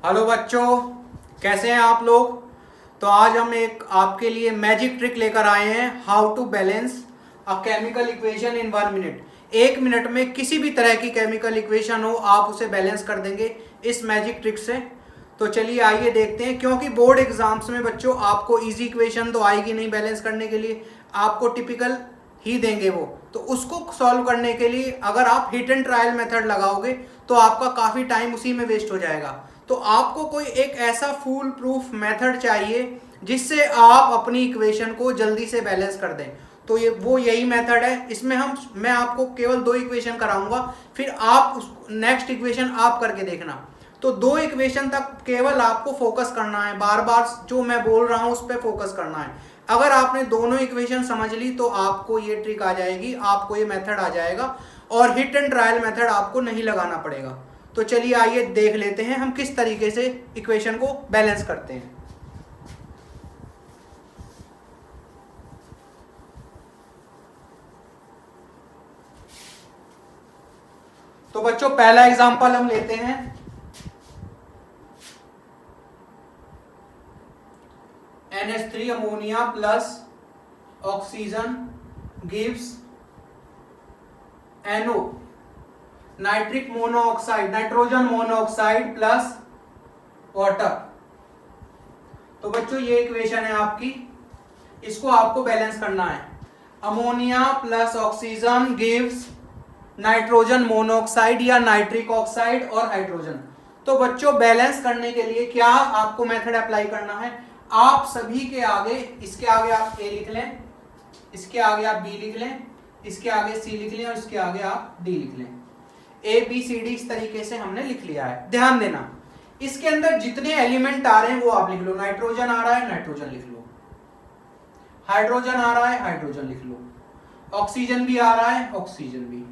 Hello बच्चों, कैसे हैं आप लोग। तो आज हम एक आपके लिए मैजिक ट्रिक लेकर आए हैं, how to balance a chemical equation in 1 minute. 1 minute में किसी भी तरह की केमिकल इक्वेशन हो आप उसे बैलेंस कर देंगे इस मैजिक ट्रिक से। तो चलिए आइए देखते हैं, क्योंकि बोर्ड एग्जाम्स में बच्चों आपको इजी इक्वेशन तो आएगी नहीं बैलेंस करने के लिए, आपको टिपिकल ही देंगे वो। तो उसको सॉल्व करने के लिए अगर आप हिट एंड ट्रायल मेथड लगाओगे तो आपका काफ़ी टाइम उसी में वेस्ट हो जाएगा। तो आपको कोई एक ऐसा फूल प्रूफ मेथड चाहिए जिससे आप अपनी इक्वेशन को जल्दी से बैलेंस कर दें। तो यही मेथड है। इसमें मैं आपको केवल 2 इक्वेशन कराऊंगा, फिर आप नेक्स्ट इक्वेशन आप करके देखना। तो 2 इक्वेशन तक केवल आपको फोकस करना है, बार बार जो मैं बोल रहा हूं उस पर फोकस करना है। अगर आपने दोनों इक्वेशन समझ ली तो आपको ये ट्रिक आ जाएगी, आपको ये मेथड आ जाएगा और हिट एंड ट्रायल मेथड आपको नहीं लगाना पड़ेगा। तो चलिए आइए देख लेते हैं हम किस तरीके से इक्वेशन को बैलेंस करते हैं। तो बच्चों पहला एग्जांपल हम लेते हैं। NH3 ammonia plus oxygen gives NO nitric monoxide, nitrogen monoxide plus water. तो बच्चों ये इक्वेशन है आपकी, इसको आपको बैलेंस करना है। Ammonia plus oxygen gives nitrogen monoxide या नाइट्रिक ऑक्साइड और हाइड्रोजन। तो बच्चों बैलेंस करने के लिए क्या आपको मेथड अप्लाई करना है, आप सभी के आगे, इसके आगे आप A लिख लें, इसके आगे आप B लिख लें, इसके आगे C लिख लें और इसके आगे आप D लिख लें। ABCD इस तरीके से हमने लिख लिया है। ध्यान देना, इसके अंदर जितने एलिमेंट आ रहे हैं वो आप लिख लो। नाइट्रोजन आ रहा है, नाइट्रोजन लिख लो। हाइड्रोजन आ रहा है, हाइड्रोजन लिख लो। ऑक्सीजन भी आ रहा है, ऑक्सीजन भी।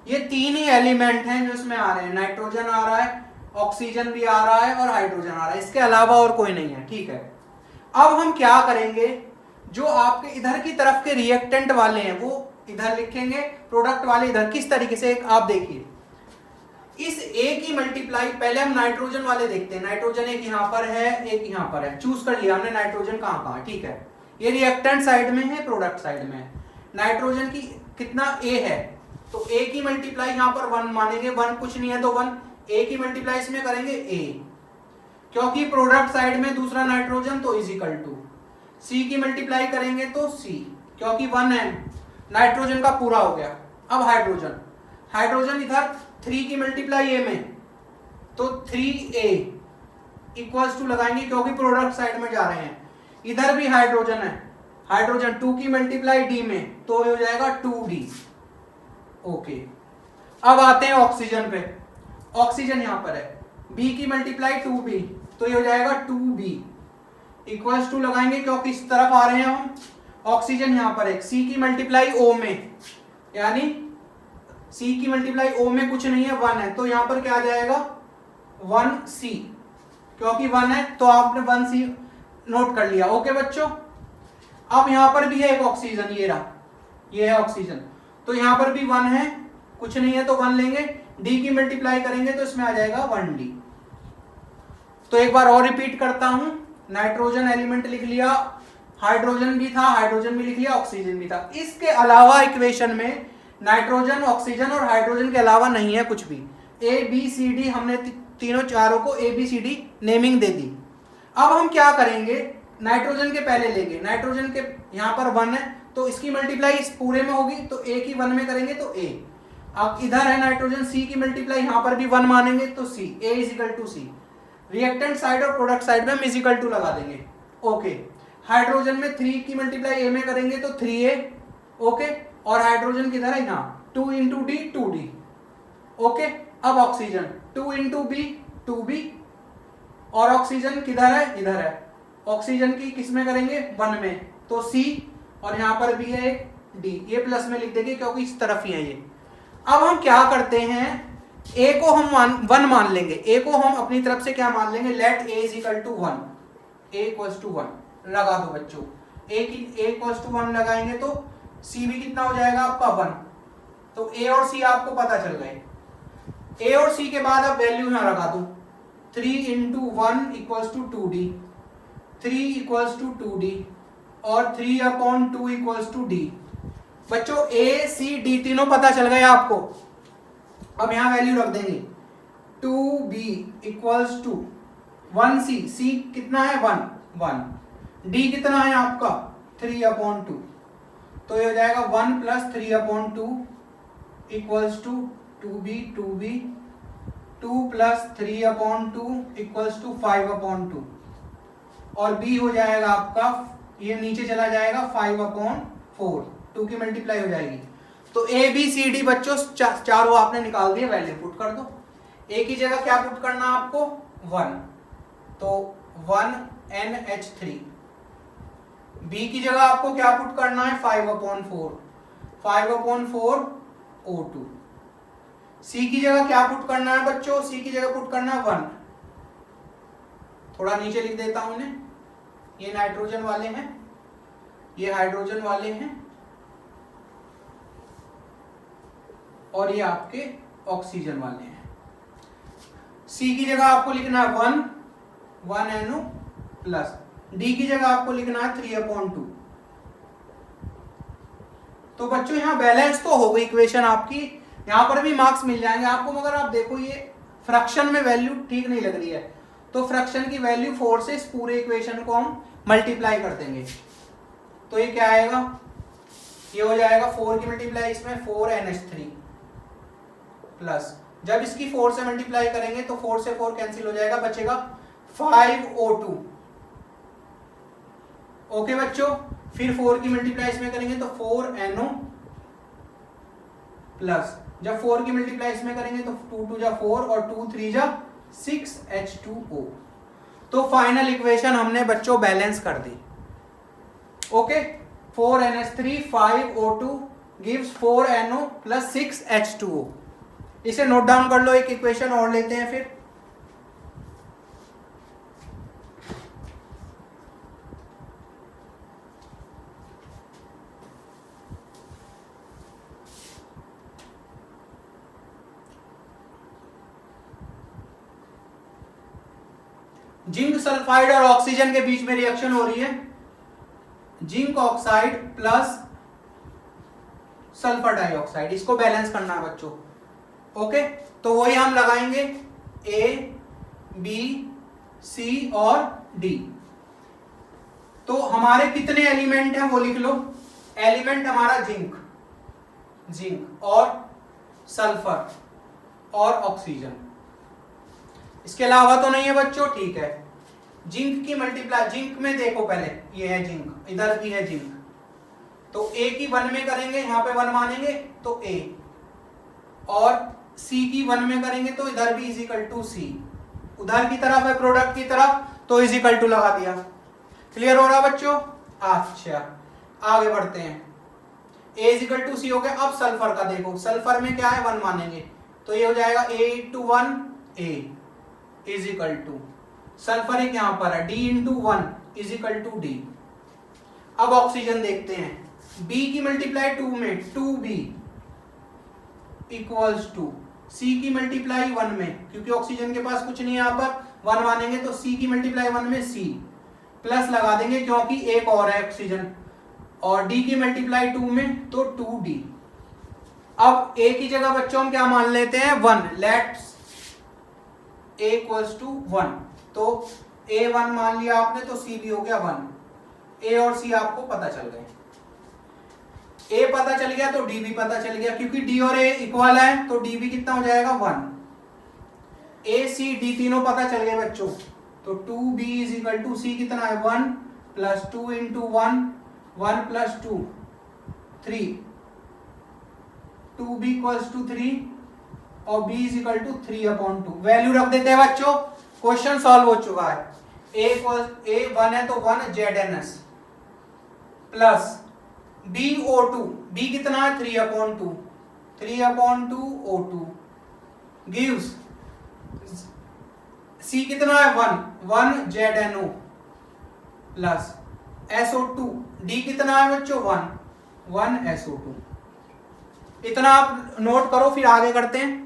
ये 3 ही एलिमेंट हैं जो इसमें आ रहे हैं। नाइट्रोजन आ रहा है, ऑक्सीजन भी आ रहा है और हाइड्रोजन आ रहा है, इसके अलावा और कोई नहीं है। ठीक है, अब हम क्या करेंगे, जो आपके इधर की तरफ के रिएक्टेंट वाले हैं वो इधर लिखेंगे, प्रोडक्ट वाले इधर। किस तरीके से, आप देखिए इस A की मल्टीप्लाई, पहले हम नाइट्रोजन वाले देखते हैं। नाइट्रोजन एक यहां पर है, एक यहां पर है, चूज कर लिया हमने नाइट्रोजन कहां कहां। ठीक है, ये रिएक्टेंट साइड में है, प्रोडक्ट साइड में है। नाइट्रोजन की कितना A है, तो A की मल्टीप्लाई यहां पर 1 मानेंगे, 1 कुछ नहीं है तो 1। A की मल्टीप्लाई इसमें करेंगे A, क्योंकि प्रोडक्ट साइड में दूसरा नाइट्रोजन तो इज इक्वल टू। C की मल्टीप्लाई करेंगे तो C, क्योंकि 1 है, नाइट्रोजन का पूरा हो गया। अब हाइड्रोजन, हाइड्रोजन इधर 3 की मल्टीप्लाई A में तो 3A इक्वल्स टू लगाएंगे, क्योंकि प्रोडक्ट साइड में जा रहे हैं। इधर भी हाइड्रोजन है, हाइड्रोजन 2 की मल्टीप्लाई D में तो हो जाएगा 2D। ओके, अब आते हैं ऑक्सीजन पे। ऑक्सीजन यहां पर है, B की मल्टीप्लाई 2B तो ये हो जाएगा 2B इक्वल्स टू लगाएंगे, क्योंकि इस तरफ आ रहे हैं हम। ऑक्सीजन यहां पर है, C की मल्टीप्लाई O में, यानी C की मल्टीप्लाई O में कुछ नहीं है, 1 है, तो यहां पर क्या आ जाएगा 1C, क्योंकि 1 है तो आपने 1C नोट कर लिया। ओके बच्चों, अब यहां पर भी है एक ऑक्सीजन, ये रहा, ये है ऑक्सीजन, तो यहां पर भी 1 है, कुछ नहीं है तो 1 लेंगे। D की मल्टीप्लाई करेंगे तो इसमें आ जाएगा 1D। तो एक बार और रिपीट करता हूं, नाइट्रोजन एलिमेंट लिख लिया, हाइड्रोजन भी था, हाइड्रोजन भी लिख लिया, ऑक्सीजन भी था। इसके अलावा इक्वेशन में नाइट्रोजन, ऑक्सीजन और हाइड्रोजन के अलावा नहीं है कुछ भी। ABCD हमने तीनों चारों को ABCD नेमिंग दे दी। अब हम क्या करेंगे, नाइट्रोजन के पहले लेंगे। नाइट्रोजन के यहां पर 1 है तो इसकी मल्टीप्लाई इस पूरे में होगी, तो A की 1 में करेंगे तो A। अब इधर है नाइट्रोजन, C की मल्टीप्लाई यहां पर भी 1 मानेंगे तो C, A is equal to C। Reactant side और प्रोडक्ट साइड में हम इज इक्वल टू लगा देंगे। ओके, हाइड्रोजन में 3 की मल्टीप्लाई A में करेंगे तो 3A। ओके, और हाइड्रोजन किधर है, यहाँ 2 इंटू D 2D। ओके, अब ऑक्सीजन 2 इंटू B 2B, और ऑक्सीजन किधर है, इधर है। ऑक्सीजन की किस में करेंगे, 1 में तो C, और यहां पर भी है एक D, ये प्लस में लिख देंगे क्योंकि इस तरफ ही है ये। अब हम क्या करते हैं, A को हम 1 मान लेंगे, A को हम अपनी तरफ से क्या मान लेंगे, let A is equal to 1, A equals to 1 लगा दो बच्चों। A इक्वल्स टू 1 लगाएंगे तो C भी कितना हो जाएगा आपका 1, तो A और C आपको पता चल गए। A और C के बाद अब वैल्यू यहां लगा दूं, 3 into 1 equals to 2d, 3 equals to 2d और 3/2 इक्वल्स टू d। बच्चों a c d तीनों पता चल गए आपको। अब यहां वैल्यू रख देंगे 2b equals to 1c, c कितना है 1, d कितना है आपका 3/2, तो ये हो जाएगा 1 plus 3/2 equals to 2b 2 plus 3/2 equals to 5/2 और b हो जाएगा आपका, ये नीचे चला जाएगा 5/4, 2 की मल्टीप्लाई हो जाएगी। तो a b c d बच्चों चारों आपने निकाल दिए, वैल्यू पुट कर दो। a की जगह क्या पुट करना आपको 1, तो 1NH3। b की जगह आपको क्या पुट करना है 5/4, 5/4 O2। c की जगह क्या पुट करना है बच्चों, c की जगह पुट करना है 1। थोड़ा नीचे लिख देता हूं इन्हें, ये नाइट्रोजन वाले हैं, ये हाइड्रोजन वाले हैं और ये आपके ऑक्सीजन वाले हैं। C की जगह आपको लिखना है 1 NO प्लस, D की जगह आपको लिखना है 3/2। तो बच्चों यहां बैलेंस तो हो गई इक्वेशन आपकी, यहां पर भी मार्क्स मिल जाएंगे आपको, मगर आप देखो ये फ्रैक्शन में वैल्यू ठीक नहीं लग रही है, तो फ्रैक्शन की वैल्यू 4 से इस पूरे इक्वेशन को हम मल्टीप्लाई कर देंगे। तो ये क्या आएगा, ये हो जाएगा 4 की मल्टीप्लाई इसमें 4NH3 प्लस, जब इसकी 4 से मल्टीप्लाई करेंगे तो 4 से 4 कैंसिल हो जाएगा, बचेगा 5O2। ओके बच्चों, फिर 4 की मल्टीप्लाई इसमें करेंगे तो 4NO प्लस, जब 4 की मल्टीप्लाई इसमें करेंगे तो 2 2 जा 4 और 2 3 जा 6H2O। तो फाइनल इक्वेशन हमने बच्चों बैलेंस कर दी। Okay, 4NH3 5O2 gives 4NO plus 6H2O। इसे नोट डाउन कर लो, एक इक्वेशन और लेते हैं फिर। जिंक सल्फाइड और ऑक्सीजन के बीच में रिएक्शन हो रही है, zinc oxide plus sulphur dioxide, इसको बैलेंस करना है बच्चों। ओके, तो वही हम लगाएंगे A B C और D। तो हमारे कितने एलिमेंट हैं वो लिख लो। एलिमेंट हमारा जिंक और सल्फर और ऑक्सीजन, इसके अलावा तो नहीं है बच्चों, ठीक है। जिंक की मल्टीप्लाई, जिंक में देखो पहले ये है जिंक, इधर भी है जिंक, तो A की 1 में करेंगे, यहां पे 1 मानेंगे तो A, और C की 1 में करेंगे तो इधर भी इजिकल टू C, उधर की तरफ है प्रोडक्ट की तरफ तो इजिकल टू लगा दिया। क्लियर हो रहा बच्चों? अच्छा, आगे बढ़ते हैं। A इजिकल टू C हो गया। अब सल्फर का देखो, सल्फर में क्या है 1 मानेंगे तो ये हो जाएगा A into 1 A is equal to, sulphur एक यहां पर है D into 1 is equal to D। अब ऑक्सीजन देखते हैं, B की मल्टीप्लाई 2 में 2B इक्वल्स टू C की मल्टीप्लाई 1 में, क्योंकि ऑक्सीजन के पास कुछ नहीं है यहां पर 1 मानेंगे तो C की मल्टीप्लाई 1 में C प्लस लगा देंगे क्योंकि एक और है ऑक्सीजन, और D की मल्टीप्लाई 2 में तो 2D। अब A की जगह बच्चों हम क्या मान लेते हैं 1, लेट्स A इक्वल्स टू 1, तो A 1 मान लिया आपने तो C भी हो गया 1। A और C आपको पता चल गए, A पता चल गया तो D भी पता चल गया, क्योंकि D और A इक्वल है तो D भी कितना हो जाएगा 1। A C D तीनों पता चल गए बच्चों, तो 2B is equal to C कितना है 1 plus 2 into 1 plus 2 3, 2B equals to 3 और B is equal to 3/2। Value रख देते हैं बच्चों, क्वेश्चन सॉल्व हो चुका है। A 1 है तो 1 ZNS प्लस BO2, B कितना है 3/2 O2 गिव्स C कितना है 1 ZNO प्लस SO2, D कितना है बच्चों 1 SO2। इतना आप नोट करो, फिर आगे करते हैं।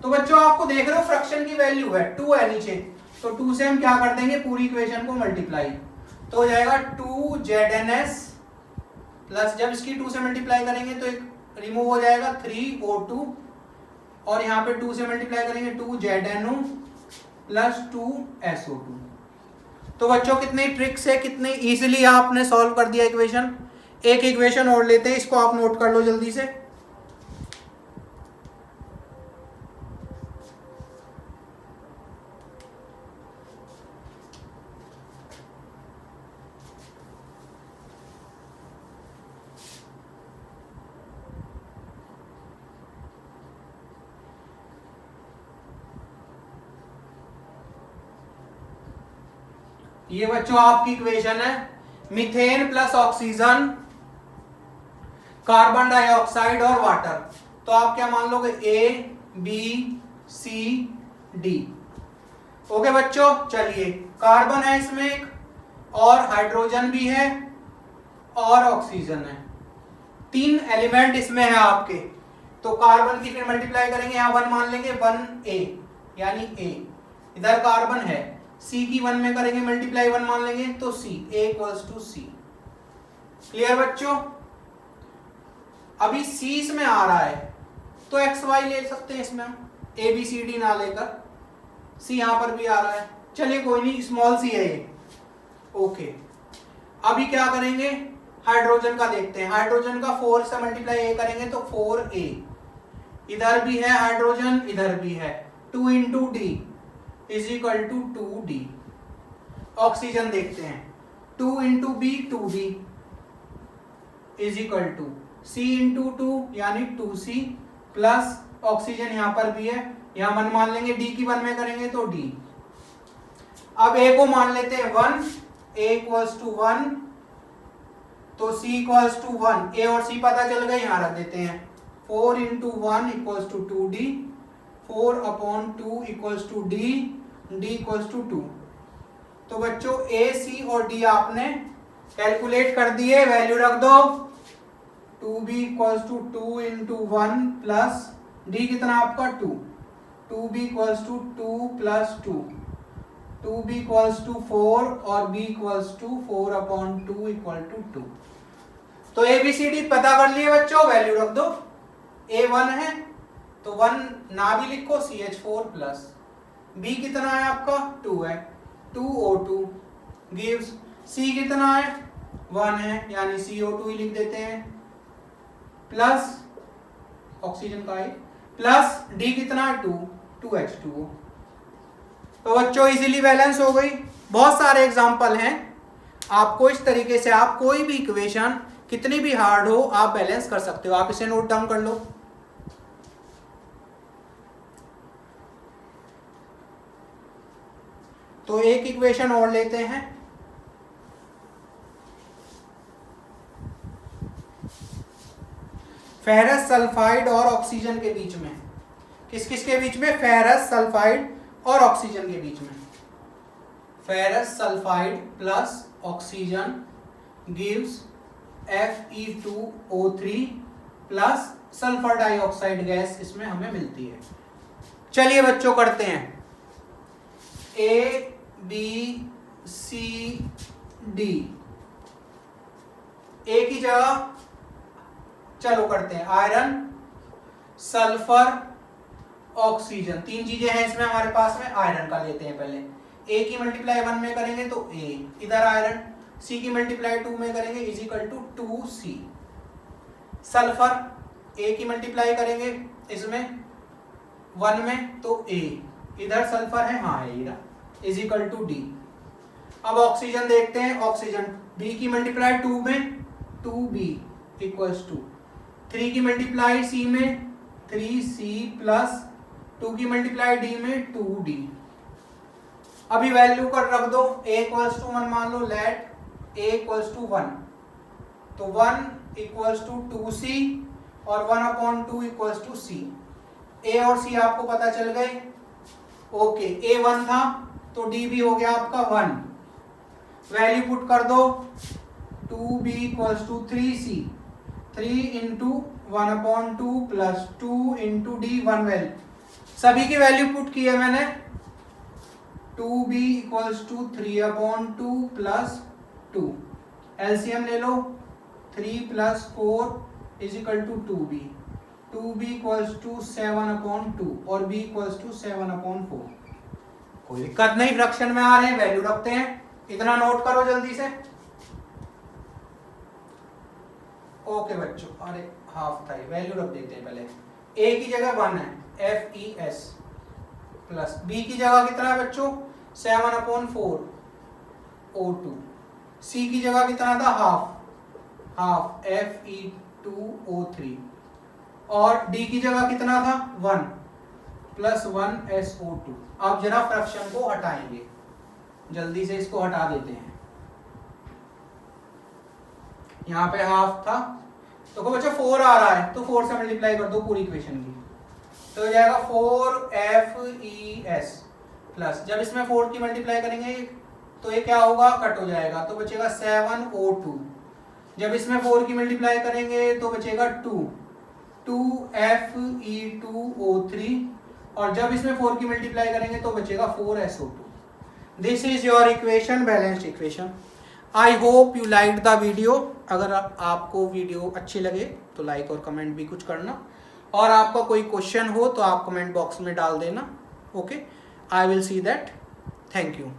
तो बच्चों आपको देख रहे हो फ्रैक्शन की वैल्यू है 2 है नीचे, तो 2 से हम क्या कर देंगे पूरी इक्वेशन को मल्टीप्लाई, तो हो जाएगा 2ZnS प्लस, जब इसकी 2 से मल्टीप्लाई करेंगे तो एक रिमूव हो जाएगा 3O2 और यहाँ पे 2 से मल्टीप्लाई करेंगे 2ZnO प्लस 2SO2। तो बच्चों कितनी ट्रिक से कितने इजीली आपने सॉल्व कर दिया इक्वेशन। एक इक्वेशन और लेते हैं, इसको आप नोट कर लो जल्दी से। ये बच्चों आपकी इक्वेशन है, methane plus oxygen, carbon dioxide और वाटर। तो आप क्या मान लोगे A B C D। Okay बच्चों, चलिए कार्बन है इसमें एक, और हाइड्रोजन भी है और ऑक्सीजन है, 3 एलिमेंट इसमें है आपके। तो कार्बन की फिर मल्टीप्लाई करेंगे, यहां 1 मान लेंगे, 1A यानी A, इधर कार्बन है, C की 1 में करेंगे मल्टीप्लाई, 1 मान लेंगे तो C, A equals to C। Clear बच्चों। अभी C इसमें आ रहा है तो XY ले सकते हैं इसमें हम, ABCD ना लेकर, C यहां पर भी आ रहा है, चलिए कोई नहीं, स्मॉल c है ये। ओके, अभी क्या करेंगे, हाइड्रोजन का देखते हैं। हाइड्रोजन का 4 से मल्टीप्लाई A करेंगे तो 4A, इधर भी है हाइड्रोजन, इधर भी है, 2 into D is equal to 2D। Oxygen देखते हैं, 2 into B 2B is equal to C into 2 यानी 2C प्लस ऑक्सीजन यहां पर भी है, यहां 1 मान लेंगे, D की 1 में करेंगे तो D। अब A को मान लेते हैं 1, A इक्वल्स टू 1 तो C इक्वल्स टू 1, A और C पता चल गए, यहां रख देते हैं, 4 into 1 equals to 2D, 4 upon 2 equals to D, D equals to 2। तो बच्चों A, C और D आपने कैलकुलेट कर दिए, वैल्यू रख दो, 2B equals to 2 into 1 plus D कितना आपका 2, 2B equals to 2 plus 2, 2B equals to 4 और B equals to 4 upon 2 equal to 2। तो ABCD पता कर लिए बच्चों, वैल्यू रख दो, A 1 है तो 1 ना भी लिखो, CH4 प्लस, B कितना है आपका 2 है, 2O2 गिव्स, C कितना है 1 है यानी CO2 ही लिख देते हैं, प्लस ऑक्सीजन का है, प्लस D कितना है 2, 2H2O। तो बच्चों इजीली बैलेंस हो गई। बहुत सारे एग्जांपल हैं, आपको इस तरीके से आप कोई भी इक्वेशन कितनी भी हार्ड हो आप बैलेंस कर सकते हो। आप इसे नोट डाउन कर लो। तो एक इक्वेशन और लेते हैं, फेरस सल्फाइड और ऑक्सीजन के बीच में, किस किस के बीच में, फेरस सल्फाइड और ऑक्सीजन के बीच में, ferrous sulphide plus oxygen gives Fe2O3 plus sulphur dioxide gas इसमें हमें मिलती है। चलिए बच्चों करते हैं, A B C D, A की जगह चलो करते हैं आयरन, सल्फर, ऑक्सीजन, 3 चीजें हैं इसमें हमारे पास में। आयरन का लेते हैं पहले, A की मल्टीप्लाई 1 में करेंगे तो A, इधर आयरन, C की मल्टीप्लाई 2 में करेंगे is equal to 2C। Sulphur A की मल्टीप्लाई करेंगे इसमें 1 में तो A, इधर सल्फर है, हाँ है इधर, इज इक्वल टू D। अब ऑक्सीजन देखते हैं, ऑक्सीजन B की मल्टीप्लाई 2 में 2B इक्वल्स टू 3 की मल्टीप्लाई C में 3C प्लस 2 की मल्टीप्लाई D में 2D। अभी वैल्यू कर रख दो, A इक्वल्स टू 1 मान लो, लेट A इक्वल्स टू 1, तो 1 इक्वल्स टू 2C और 1 upon 2 equals to C। A और C आपको पता चल गए। ओके, A 1 था तो D भी हो गया आपका 1, वैल्यू पुट कर दो, 2B equals to 3C, 3 into 1 upon 2 plus 2 into D 1 value, सभी की वैल्यू पुट की है मैंने, 2b equals to 3/2 plus 2, LCM ले लो, 3 plus 4 is equal to 2b, 2b equals to 7/2 और b इक्वल्स टू 7/4। कोई दिक्कत नहीं, फ्रैक्शन में आ रहे हैं, वैल्यू रखते हैं, इतना नोट करो जल्दी से। ओके बच्चों, अरे हाफ था, वैल्यू रख देते हैं पहले। a की जगह 1 है, FES प्लस b की जगह कितना है बच्चों, 7/4 O2, c की जगह कितना था, हाफ Fe2O3 और d की जगह कितना था 1 प्लस 1 SO2। आप जरा फ्रैक्शन को हटाएंगे, जल्दी से इसको हटा देते हैं। यहाँ पे हाफ था तो बच्चा 4 आ रहा है, तो 4 से मल्टीप्लाई कर दो पूरी इक्वेशन की, तो हो जाएगा 4FES प्लस, जब इसमें 4 की मल्टीप्लाई करेंगे तो ये क्या होगा, कट हो जाएगा, तो बचेगा 7O2। जब इसमें 4 की मल्टीप्लाई करेंगे तो बचेगा 2FE2O3 और जब इसमें 4 की मल्टीप्लाई करेंगे तो बचेगा 4SO2। This is your equation, balanced equation. I hope you like the video. अगर आपको वीडियो अच्छी लगे तो लाइक और कमेंट भी कुछ करना, और आपका कोई क्वेश्चन हो तो आप कमेंट बॉक्स में डाल देना। Okay, I will see that. Thank you.